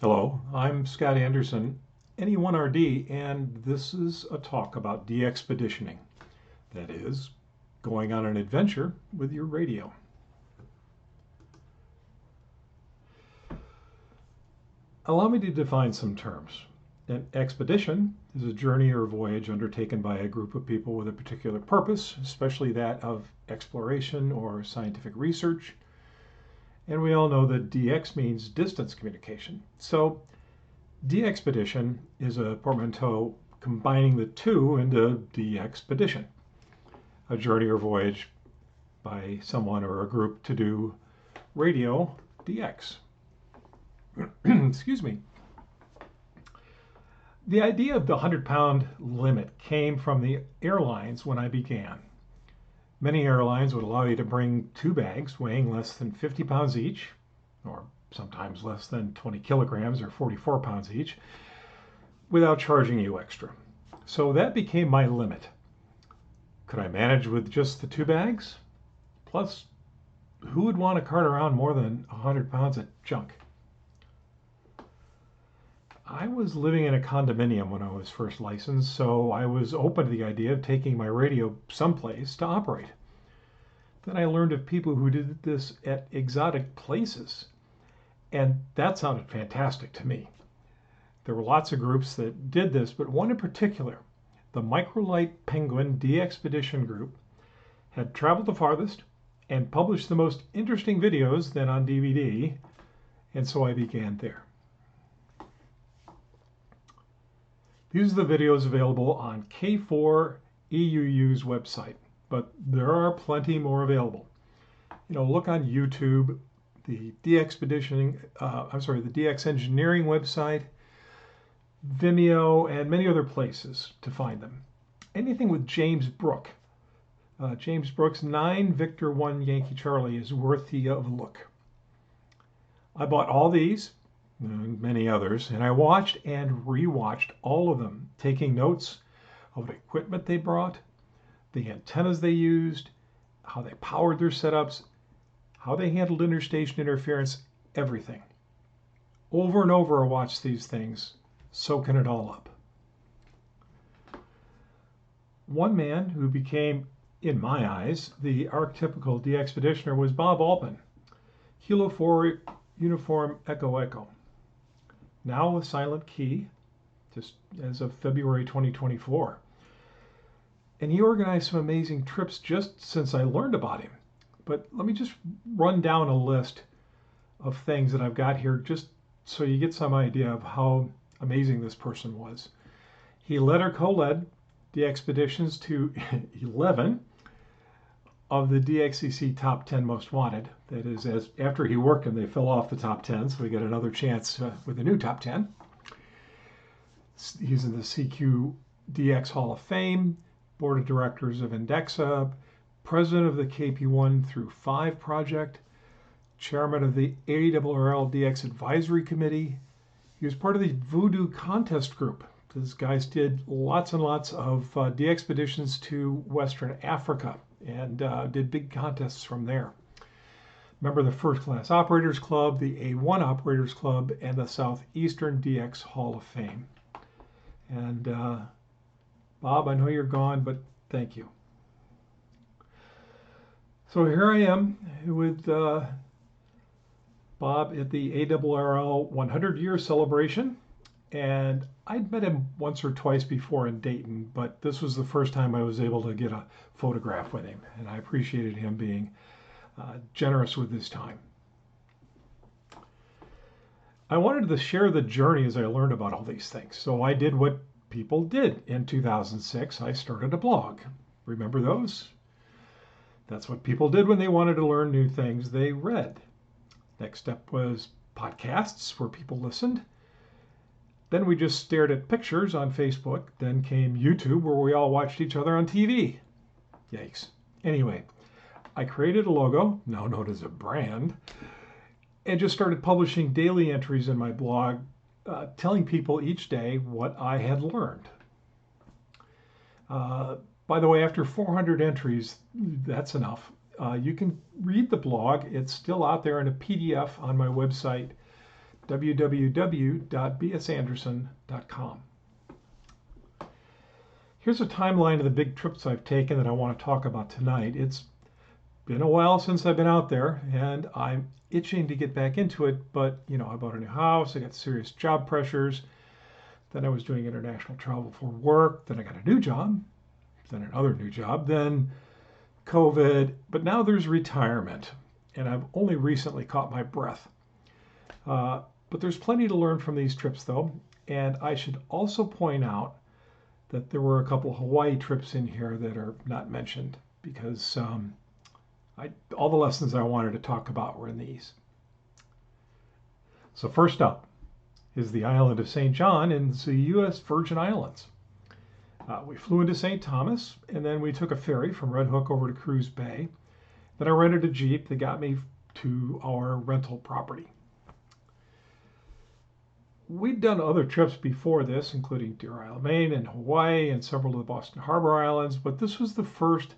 Hello, I'm Scott Anderson, NE1RD, and this is a talk about de-expeditioning. That is, going on an adventure with your radio. Allow me to define some terms. An expedition is a journey or voyage undertaken by a group of people with a particular purpose, especially that of exploration or scientific research. And we all know that DX means distance communication. So de-expedition is a portmanteau combining the two into de-expedition, a journey or voyage by someone or a group to do radio DX. Excuse me. The idea of the 100-pound limit came from the airlines when I began. Many airlines would allow you to bring two bags weighing less than 50 pounds each, or sometimes less than 20 kilograms or 44 pounds each, without charging you extra. So that became my limit. Could I manage with just the two bags? Plus, who would want to cart around more than 100 pounds of junk? I was living in a condominium when I was first licensed, so I was open to the idea of taking my radio someplace to operate. Then I learned of people who did this at exotic places, and that sounded fantastic to me. There were lots of groups that did this, but one in particular, the Microlight Penguin de-expedition group, had traveled the farthest and published the most interesting videos then on DVD, and so I began there. These are the videos available on K4EUU's website, but there are plenty more available. Look on YouTube, the DX Engineering website, Vimeo, and many other places to find them. Anything with James Brooke. James Brooks 9 Victor 1 Yankee Charlie is worthy of a look. I bought all these and many others, and I watched and rewatched all of them, taking notes of the equipment they brought, the antennas they used, how they powered their setups, how they handled interstation interference, everything. Over and over I watched these things, soaking it all up. One man who became, in my eyes, the archetypical de-expeditioner was Bob Altman, Kilo 4 Uniform Echo Echo. Now with Silent Key, just as of February 2024. And he organized some amazing trips just since I learned about him. But let me just run down a list of things that I've got here just so you get some idea of how amazing this person was. He led or co-led the expeditions to 11 of the DXCC Top 10 Most Wanted. That is, after he worked them, they fell off the top 10, so we get another chance with a new top 10. He's in the CQ DX Hall of Fame, Board of Directors of Indexa, President of the KP1 through 5 project, Chairman of the ARRL DX Advisory Committee. He was part of the Voodoo Contest Group. These guys did lots and lots of de-expeditions to Western Africa and did big contests from there. Member of the First Class Operators Club, the A1 Operators Club, and the Southeastern DX Hall of Fame. And Bob, I know you're gone, but thank you. So here I am with Bob at the ARRL 100-year celebration. And I'd met him once or twice before in Dayton, but this was the first time I was able to get a photograph with him, and I appreciated him being generous with his time. I wanted to share the journey as I learned about all these things, so I did what people did in 2006. I started a blog. Remember those? That's what people did when they wanted to learn new things they read. Next step was podcasts where people listened. Then we just stared at pictures on Facebook. Then came YouTube, where we all watched each other on TV. Yikes. Anyway, I created a logo, now known as a brand, and just started publishing daily entries in my blog, telling people each day what I had learned. By the way, after 400 entries, that's enough. You can read the blog. It's still out there in a PDF on my website. www.bsanderson.com. Here's a timeline of the big trips I've taken that I want to talk about tonight. It's been a while since I've been out there, and I'm itching to get back into it, but I bought a new house, I got serious job pressures, then I was doing international travel for work, then I got a new job, then another new job, then COVID, but now there's retirement, and I've only recently caught my breath. But there's plenty to learn from these trips, though, and I should also point out that there were a couple of Hawaii trips in here that are not mentioned because all the lessons I wanted to talk about were in these. So first up is the island of St. John in the U.S. Virgin Islands. We flew into St. Thomas, and then we took a ferry from Red Hook over to Cruz Bay. Then I rented a Jeep that got me to our rental property. We'd done other trips before this, including Deer Isle, Maine, and Hawaii, and several of the Boston Harbor Islands, but this was the first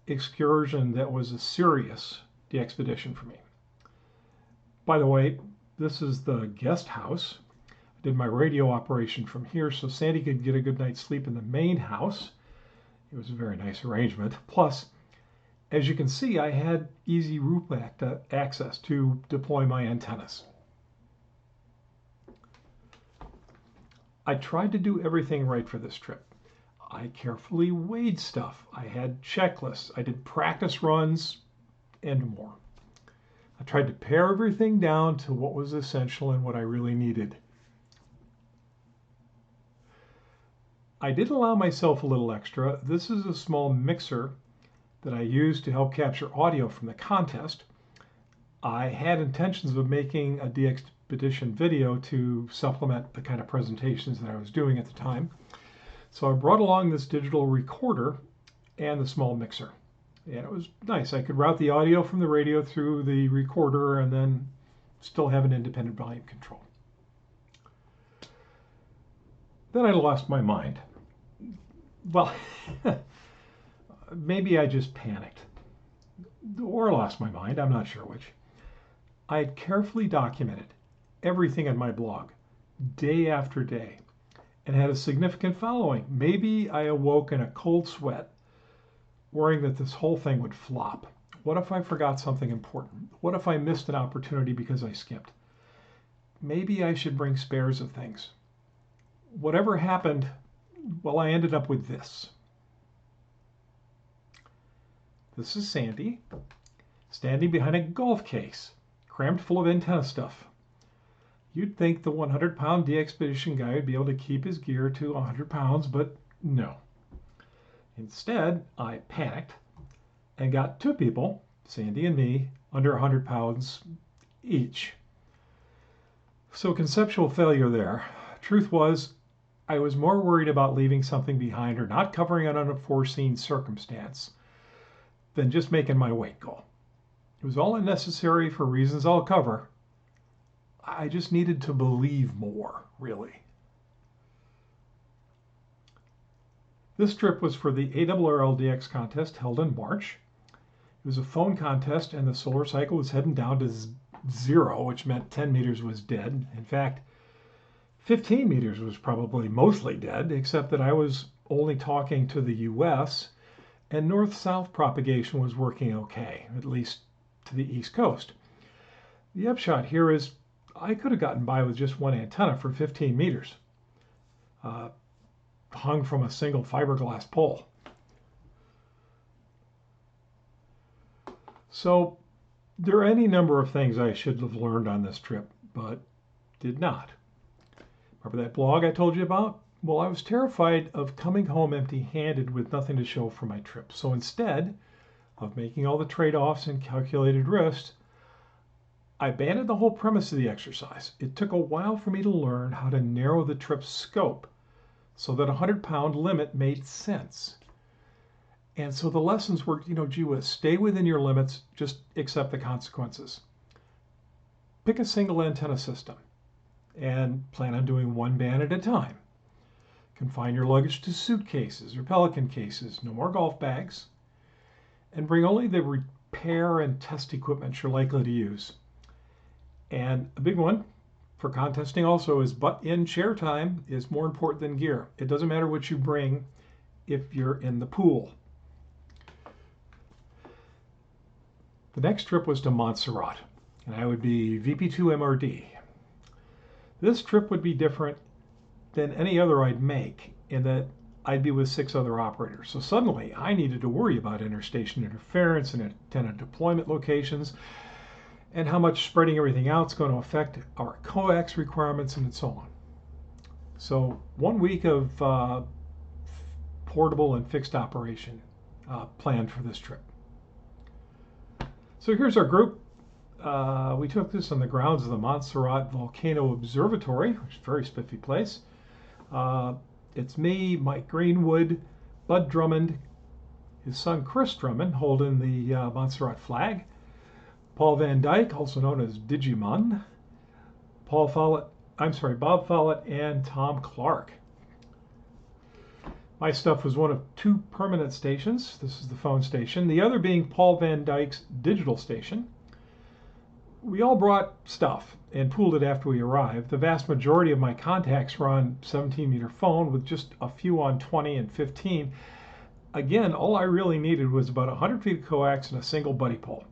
excursion that was a serious de-expedition for me. By the way, this is the guest house. I did my radio operation from here so Sandy could get a good night's sleep in the main house. It was a very nice arrangement. Plus, as you can see, I had easy roof access to deploy my antennas. I tried to do everything right for this trip. I carefully weighed stuff. I had checklists. I did practice runs and more. I tried to pare everything down to what was essential and what I really needed. I did allow myself a little extra. This is a small mixer that I used to help capture audio from the contest. I had intentions of making a de-expedition video to supplement the kind of presentations that I was doing at the time. So I brought along this digital recorder and the small mixer. And it was nice. I could route the audio from the radio through the recorder and then still have an independent volume control. Then I lost my mind. Well, maybe I just panicked. Or lost my mind, I'm not sure which. I had carefully documented everything on my blog, day after day, and had a significant following. Maybe I awoke in a cold sweat, worrying that this whole thing would flop. What if I forgot something important? What if I missed an opportunity because I skipped? Maybe I should bring spares of things. Whatever happened, well, I ended up with this. This is Sandy, standing behind a golf case, crammed full of antenna stuff. You'd think the 100-pound de-expedition guy would be able to keep his gear to 100 pounds, but no. Instead, I panicked and got two people, Sandy and me, under 100 pounds each. So conceptual failure there. Truth was, I was more worried about leaving something behind or not covering an unforeseen circumstance than just making my weight goal. It was all unnecessary for reasons I'll cover. I just needed to believe more, really. This trip was for the ARRL-DX contest held in March. It was a phone contest and the solar cycle was heading down to 0, which meant 10 meters was dead. In fact, 15 meters was probably mostly dead, except that I was only talking to the US and north-south propagation was working okay, at least to the East Coast. The upshot here is I could have gotten by with just one antenna for 15 meters, hung from a single fiberglass pole. So there are any number of things I should have learned on this trip, but did not. Remember that blog I told you about? Well, I was terrified of coming home empty-handed with nothing to show for my trip. So instead of making all the trade-offs and calculated risks, I abandoned the whole premise of the exercise. It took a while for me to learn how to narrow the trip's scope so that a 100-pound limit made sense. And so the lessons were, gee whiz, stay within your limits, just accept the consequences. Pick a single antenna system and plan on doing one band at a time. Confine your luggage to suitcases or Pelican cases, no more golf bags, and bring only the repair and test equipment you're likely to use. And a big one, for contesting also is butt-in chair time is more important than gear. It doesn't matter what you bring if you're in the pool. The next trip was to Montserrat, and I would be VP2 MRD. This trip would be different than any other I'd make in that I'd be with 6 other operators. So suddenly I needed to worry about interstation interference and antenna deployment locations and how much spreading everything out is going to affect our coax requirements and so on. So 1 week of portable and fixed operation planned for this trip. So here's our group. We took this on the grounds of the Montserrat Volcano Observatory, which is a very spiffy place. It's me, Mike Greenwood, Bud Drummond, his son Chris Drummond holding the Montserrat flag, Paul Van Dyke, also known as Digimon, Bob Follett, and Tom Clark. My stuff was one of 2 permanent stations. This is the phone station, the other being Paul Van Dyke's digital station. We all brought stuff and pooled it after we arrived. The vast majority of my contacts were on 17-meter phone with just a few on 20 and 15. Again, all I really needed was about 100 feet of coax and a single buddy pole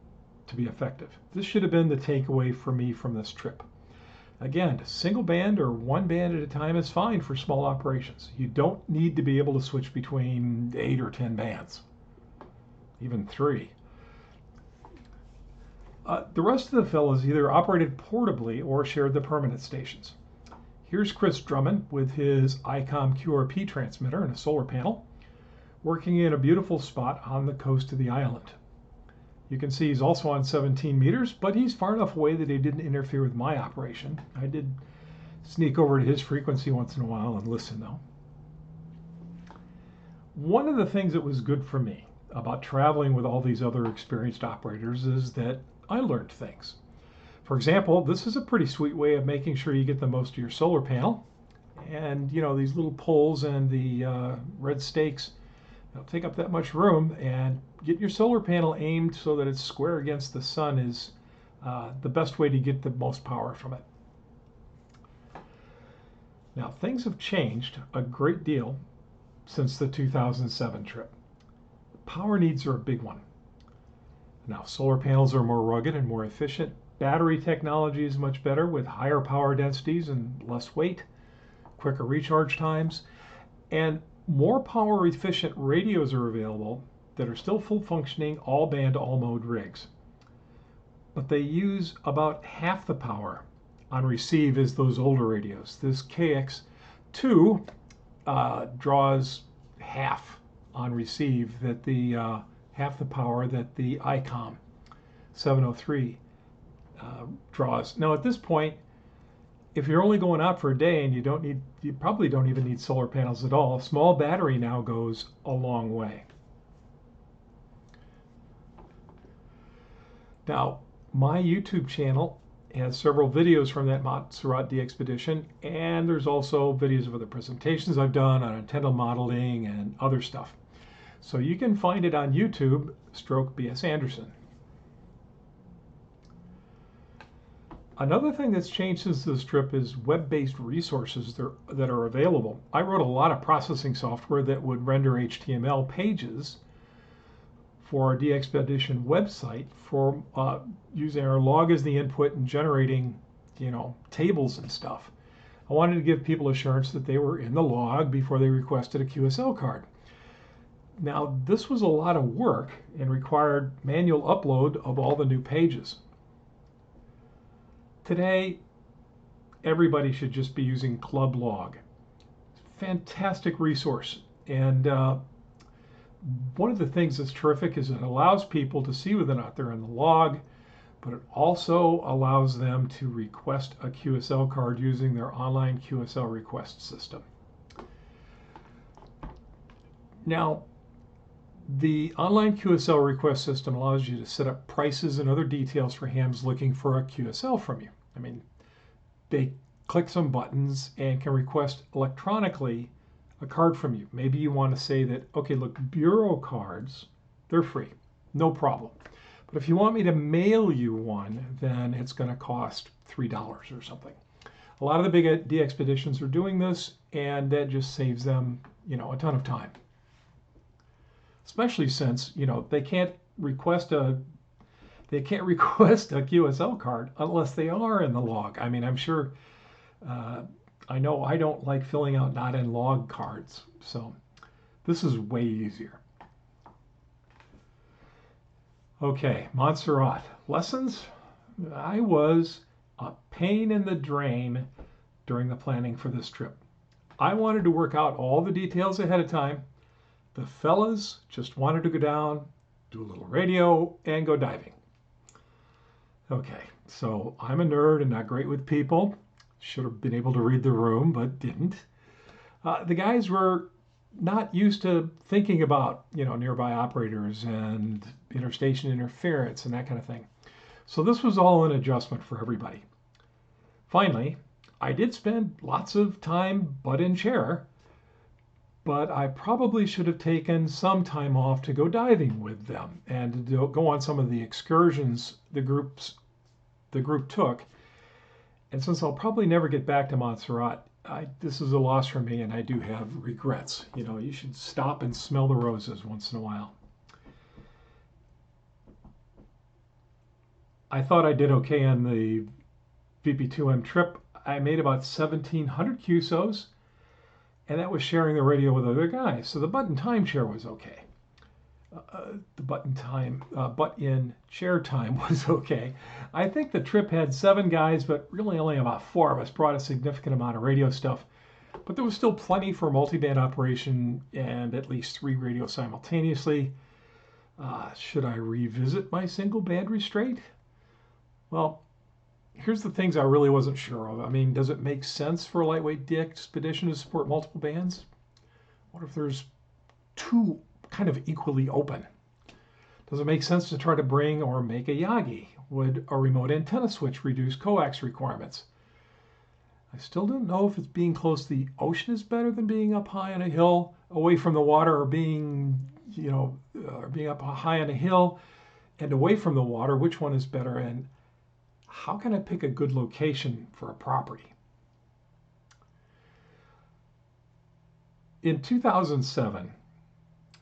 to be effective. This should have been the takeaway for me from this trip. Again, single band or 1 band at a time is fine for small operations. You don't need to be able to switch between 8 or 10 bands, even 3. The rest of the fellows either operated portably or shared the permanent stations. Here's Chris Drummond with his ICOM QRP transmitter and a solar panel, working in a beautiful spot on the coast of the island. You can see he's also on 17 meters, but he's far enough away that he didn't interfere with my operation. I did sneak over to his frequency once in a while and listen though. One of the things that was good for me about traveling with all these other experienced operators is that I learned things. For example, this is a pretty sweet way of making sure you get the most of your solar panel. And you know, these little poles and the red stakes don't take up that much room, and get your solar panel aimed so that it's square against the sun is the best way to get the most power from it. Now, things have changed a great deal since the 2007 trip. Power needs are a big one. Now, solar panels are more rugged and more efficient. Battery technology is much better with higher power densities and less weight, quicker recharge times, and more power efficient radios are available that are still full functioning all band, all mode rigs. But they use about half the power on receive as those older radios. This KX2 draws half on receive that the half the power that the ICOM 703 draws. Now at this point, if you're only going out for a day and you probably don't even need solar panels at all, a small battery now goes a long way. Now, my YouTube channel has several videos from that Montserrat DXpedition, and there's also videos of other presentations I've done on antenna modeling and other stuff. So you can find it on YouTube, /BS Anderson. Another thing that's changed since this trip is web-based resources that are available. I wrote a lot of processing software that would render HTML pages for our DXpedition website for using our log as the input and generating, tables and stuff. I wanted to give people assurance that they were in the log before they requested a QSL card. Now, this was a lot of work and required manual upload of all the new pages. Today, everybody should just be using Club Log. Fantastic resource. And one of the things that's terrific is it allows people to see whether or not they're in the log, but it also allows them to request a QSL card using their online QSL request system. Now, the online QSL request system allows you to set up prices and other details for hams looking for a QSL from you. I mean, they click some buttons and can request electronically a card from you. Maybe you want to say that, okay, look, bureau cards, they're free, no problem. But if you want me to mail you one, then it's going to cost $3 or something. A lot of the big DXpeditions are doing this, and that just saves them, a ton of time. Especially since, they can't request a QSL card unless they are in the log. I mean, I'm sure, I know I don't like filling out not in log cards, so this is way easier. Okay, Montserrat. Lessons? I was a pain in the drain during the planning for this trip. I wanted to work out all the details ahead of time. The fellas just wanted to go down, do a little radio, and go diving. Okay, so I'm a nerd and not great with people. Should have been able to read the room, but didn't. The guys were not used to thinking about, nearby operators and interstation interference and that kind of thing. So this was all an adjustment for everybody. Finally, I did spend lots of time butt in chair, but I probably should have taken some time off to go diving with them and to go on some of the excursions the group took. And since I'll probably never get back to Montserrat, this is a loss for me, and I do have regrets. You should stop and smell the roses once in a while. I thought I did okay on the VP2M trip. I made about 1,700 QSOs, and that was sharing the radio with other guys. So the button time share was okay. The butt-in chair time was okay. I think the trip had 7 guys, but really only about 4 of us brought a significant amount of radio stuff. But there was still plenty for multiband operation and at least 3 radios simultaneously. Should I revisit my single band restraint? Well, here's the things I really wasn't sure of. I mean, does it make sense for a lightweight DXpedition to support multiple bands? What if there's 2 kind of equally open? Does it make sense to try to bring or make a Yagi? Would a remote antenna switch reduce coax requirements? I still don't know if it's being close to the ocean is better than being up high on a hill away from the water, or being up high on a hill and away from the water. Which one is better? And how can I pick a good location for a property? In 2007,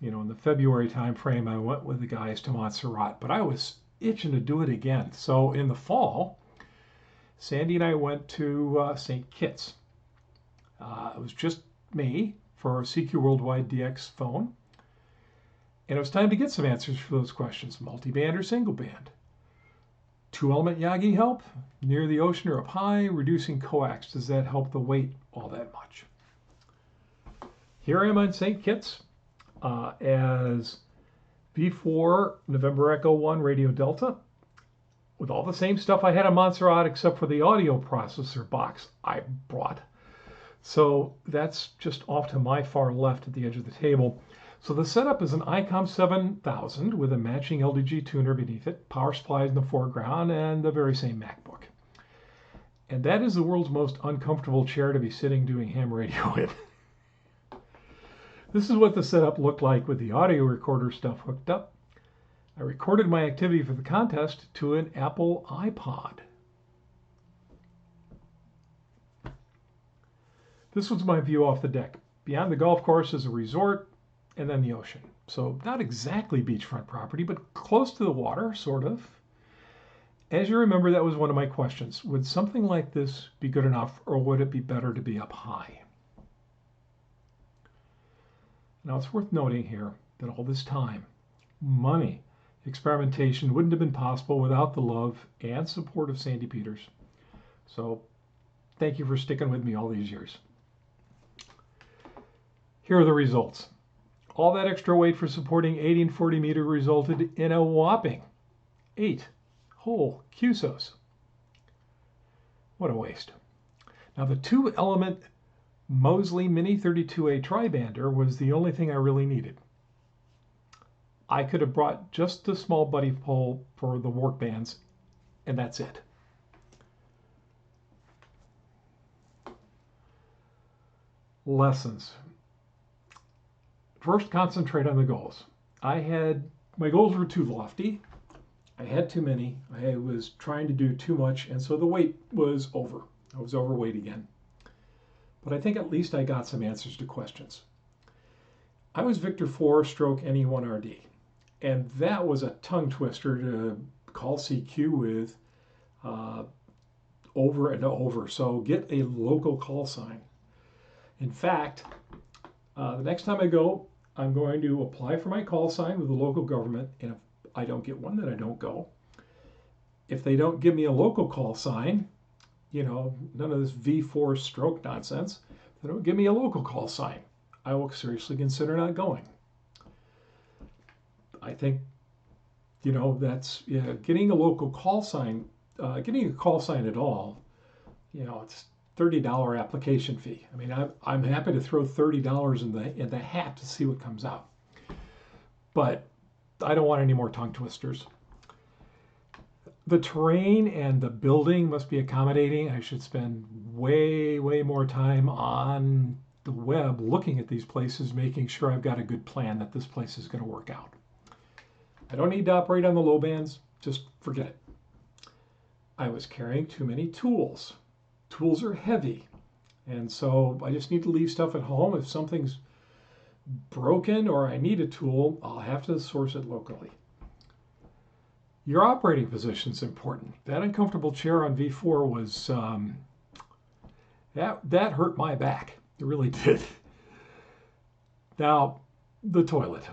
in the February timeframe, I went with the guys to Montserrat, but I was itching to do it again. So in the fall, Sandy and I went to St. Kitts. It was just me for CQ Worldwide DX phone. And it was time to get some answers for those questions. Multiband or single band? 2-element Yagi help? Near the ocean or up high? Reducing coax, does that help the weight all that much? Here I am on St. Kitts as V4 November Echo 1 Radio Delta with all the same stuff I had on Montserrat except for the audio processor box I brought. So that's just off to my far left at the edge of the table. So the setup is an ICOM 7000 with a matching LDG tuner beneath it, power supplies in the foreground, and the very same MacBook. And that is the world's most uncomfortable chair to be sitting doing ham radio in. This is what the setup looked like with the audio recorder stuff hooked up. I recorded my activity for the contest to an Apple iPod. This was my view off the deck. Beyond the golf course is a resort and then the ocean. So not exactly beachfront property, but close to the water, sort of. As you remember, that was one of my questions. Would something like this be good enough, or would it be better to be up high? Now, it's worth noting here that all this time, money, experimentation wouldn't have been possible without the love and support of Sandy Peters. So thank you for sticking with me all these years. Here are the results. All that extra weight for supporting 80 and 40 meter resulted in a whopping 8 whole QSOs. What a waste. Now, the 2-element Mosley Mini 32A Tribander was the only thing I really needed. I could have brought just the small buddy pole for the work bands, and that's it. Lessons. First, concentrate on the goals. My goals were too lofty. I had too many. I was trying to do too much, and so the weight was over. I was overweight again. But I think at least I got some answers to questions. I was Victor 4 stroke NE1RD, and that was a tongue twister to call CQ with over and over. So get a local call sign. In fact, the next time I go, I'm going to apply for my call sign with the local government, and if I don't get one, then I don't go. If they don't give me a local call sign, you know, none of this V4 stroke nonsense, if they don't give me a local call sign, I will seriously consider not going. I think, you know, that's getting a local call sign, getting a call sign at all, you know, it's $30 application fee. I mean, I'm happy to throw $30 in the hat to see what comes out. But I don't want any more tongue twisters. The terrain and the building must be accommodating. I should spend way, way more time on the web looking at these places, making sure I've got a good plan that this place is going to work out. I don't need to operate on the low bands. Just forget it. I was carrying too many tools. Tools are heavy. And so I just need to leave stuff at home. If something's broken or I need a tool, I'll have to source it locally. Your operating position is important. That uncomfortable chair on V4 was, that hurt my back. It really did. Now, the toilet.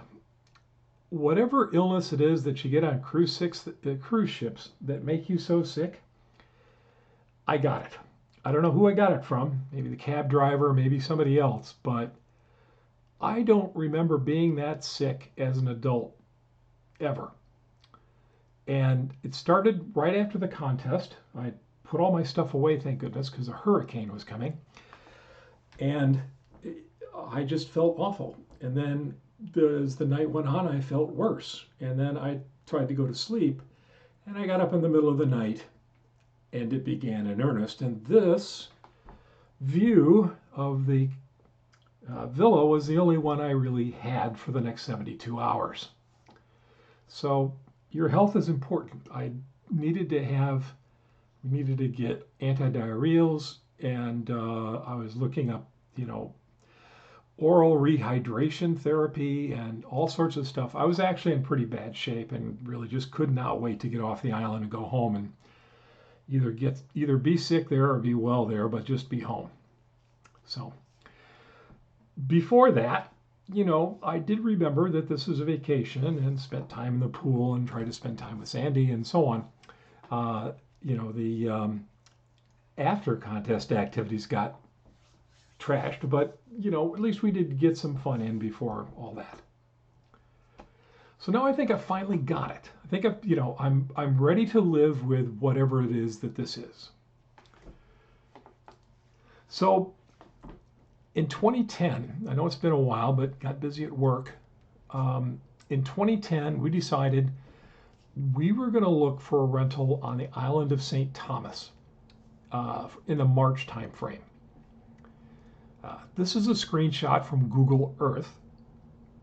Whatever illness it is that you get on cruise ships that make you so sick, I got it. I don't know who I got it from, maybe the cab driver, maybe somebody else, but I don't remember being that sick as an adult, ever. And it started right after the contest. I put all my stuff away, thank goodness, because a hurricane was coming. And I just felt awful. And then as the night went on, I felt worse. And then I tried to go to sleep, and I got up in the middle of the night, and it began in earnest. And this view of the villa was the only one I really had for the next 72 hours. So your health is important. We needed to get antidiarrheals, and I was looking up, you know, oral rehydration therapy and all sorts of stuff. I was actually in pretty bad shape and really just could not wait to get off the island and go home and either be sick there or be well there, but just be home. So before that, you know, I did remember that this was a vacation and spent time in the pool and tried to spend time with Sandy and so on. You know, the after contest activities got trashed, but you know, at least we did get some fun in before all that. So now I think I finally got it. I think I'm ready to live with whatever it is that this is. So in 2010, I know it's been a while, but got busy at work. In 2010, we decided we were going to look for a rental on the island of St. Thomas in the March timeframe. This is a screenshot from Google Earth,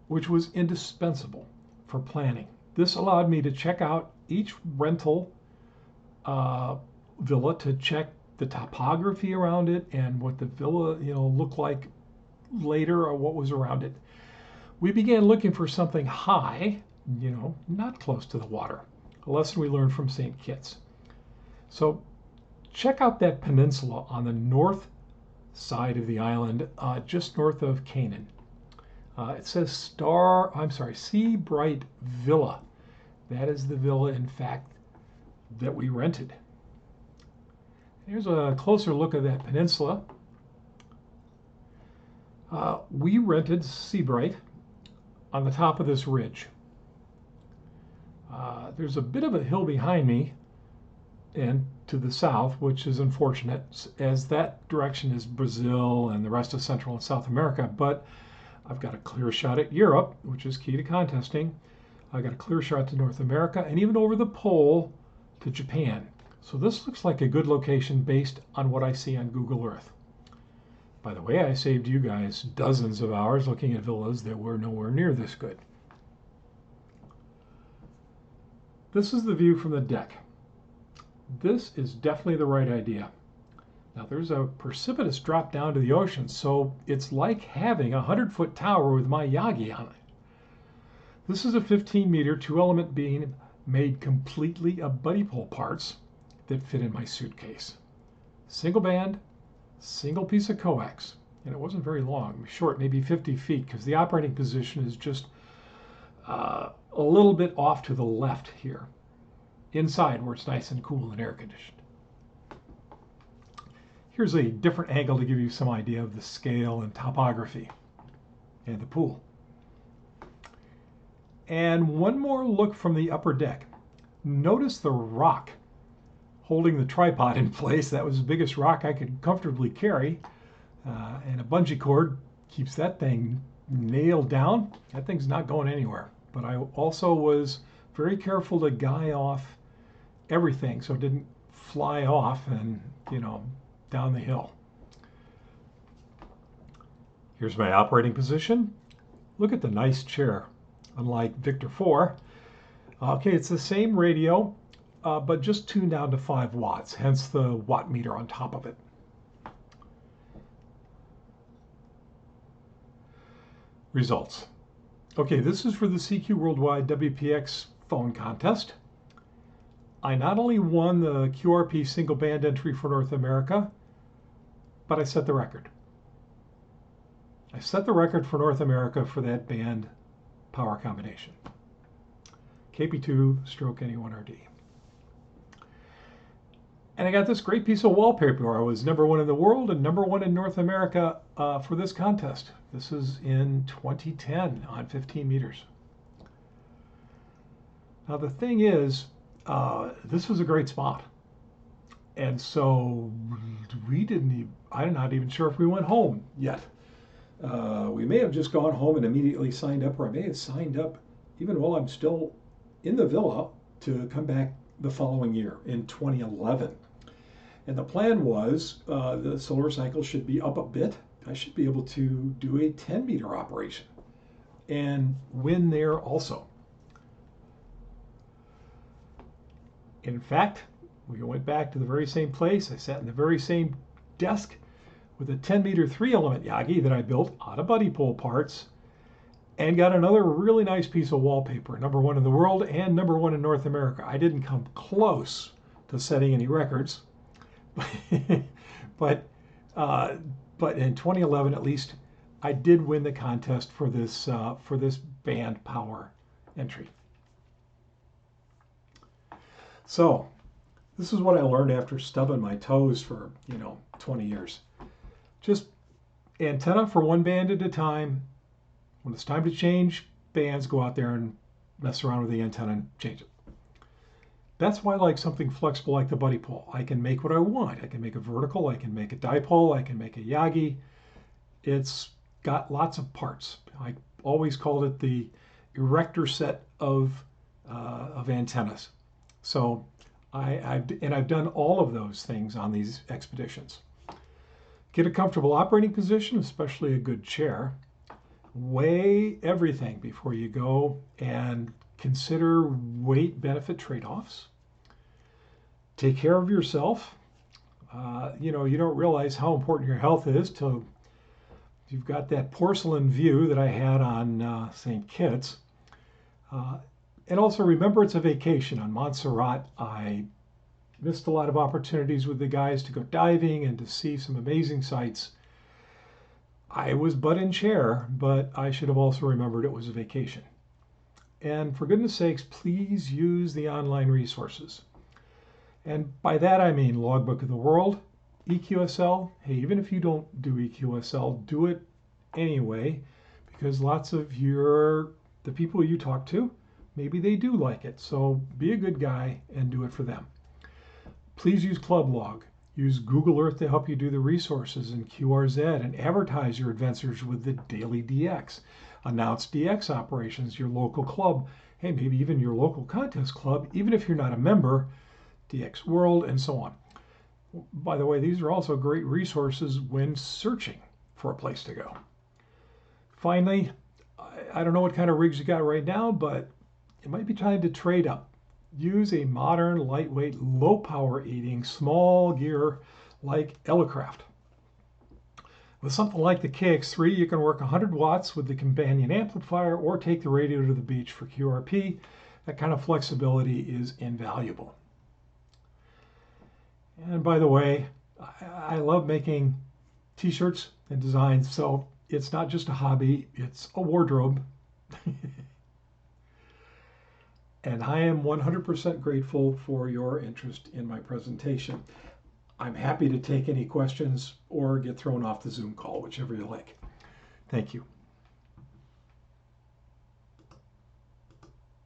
which was indispensable for planning. This allowed me to check out each rental villa to check the topography around it and what the villa, you know, looked like later or what was around it. We began looking for something high, you know, not close to the water. A lesson we learned from St. Kitts. So check out that peninsula on the north side of the island, just north of Canaan. It says Sea Bright Villa. That is the villa, in fact, that we rented. Here's a closer look at that peninsula. We rented Sea Bright on the top of this ridge. There's a bit of a hill behind me and to the south, which is unfortunate, as that direction is Brazil and the rest of Central and South America, but I've got a clear shot at Europe, which is key to contesting. I've got a clear shot to North America and even over the pole to Japan. So this looks like a good location based on what I see on Google Earth. By the way, I saved you guys dozens of hours looking at villas that were nowhere near this good. This is the view from the deck. This is definitely the right idea. Now there's a precipitous drop down to the ocean, so it's like having a 100-foot tower with my Yagi on it. This is a 15-meter, 2-element beam made completely of buddy pole parts that fit in my suitcase. Single band, single piece of coax, and it wasn't very long, short, maybe 50 feet, because the operating position is just a little bit off to the left here, inside where it's nice and cool and air conditioned. Here's a different angle to give you some idea of the scale and topography and the pool. And one more look from the upper deck. Notice the rock holding the tripod in place. That was the biggest rock I could comfortably carry. And a bungee cord keeps that thing nailed down. That thing's not going anywhere. But I also was very careful to guy off everything so it didn't fly off and, down the hill. Here's my operating position. Look at the nice chair. Unlike Victor 4. Okay, it's the same radio, but just tuned down to 5 watts, hence the watt meter on top of it. Results. Okay, this is for the CQ Worldwide WPX phone contest. I not only won the QRP single band entry for North America, but I set the record. I set the record for North America for that band power combination. KP2 stroke NE1RD. And I got this great piece of wallpaper. I was #1 in the world and #1 in North America for this contest. This is in 2010 on 15 meters. Now the thing is, this was a great spot. And so I'm not even sure if we went home yet. We may have just gone home and immediately signed up, or I may have signed up even while I'm still in the villa to come back the following year in 2011. And the plan was the solar cycle should be up a bit. I should be able to do a 10-meter operation and win there also. In fact, we went back to the very same place. I sat in the very same desk with a 10-meter 3-element Yagi that I built out of buddy pole parts and got another really nice piece of wallpaper, #1 in the world and #1 in North America. I didn't come close to setting any records, but in 2011 at least, I did win the contest for this band power entry. So this is what I learned after stubbing my toes for 20 years. Just antenna for one band at a time. When it's time to change bands, go out there and mess around with the antenna and change it. That's why I like something flexible like the buddy pole. I can make what I want. I can make a vertical, I can make a dipole, I can make a Yagi. It's got lots of parts. I always called it the erector set of antennas. So I've done all of those things on these expeditions. Get a comfortable operating position, especially a good chair. Weigh everything before you go and consider weight-benefit trade-offs. Take care of yourself. You don't realize how important your health is till you've got that porcelain view that I had on St. Kitts. And also remember it's a vacation. On Montserrat, I missed a lot of opportunities with the guys to go diving and to see some amazing sights. I was butt in chair, but I should have also remembered it was a vacation. And for goodness sakes, please use the online resources. And by that I mean Logbook of the World, EQSL. Hey, even if you don't do EQSL, do it anyway, because lots of the people you talk to, maybe they do like it. So be a good guy and do it for them. Please use ClubLog. Use Google Earth to help you do the resources and QRZ, and advertise your adventures with the Daily DX. Announce DX operations, your local club, hey, maybe even your local contest club, even if you're not a member, DX World, and so on. By the way, these are also great resources when searching for a place to go. Finally, I don't know what kind of rigs you got right now, but it might be time to trade up. Use a modern, lightweight, low power eating, small gear like Elecraft. With something like the KX3, you can work 100 watts with the companion amplifier or take the radio to the beach for QRP. That kind of flexibility is invaluable. And by the way, I love making t-shirts and designs, so it's not just a hobby, it's a wardrobe. And I am 100% grateful for your interest in my presentation. I'm happy to take any questions or get thrown off the Zoom call, whichever you like. Thank you.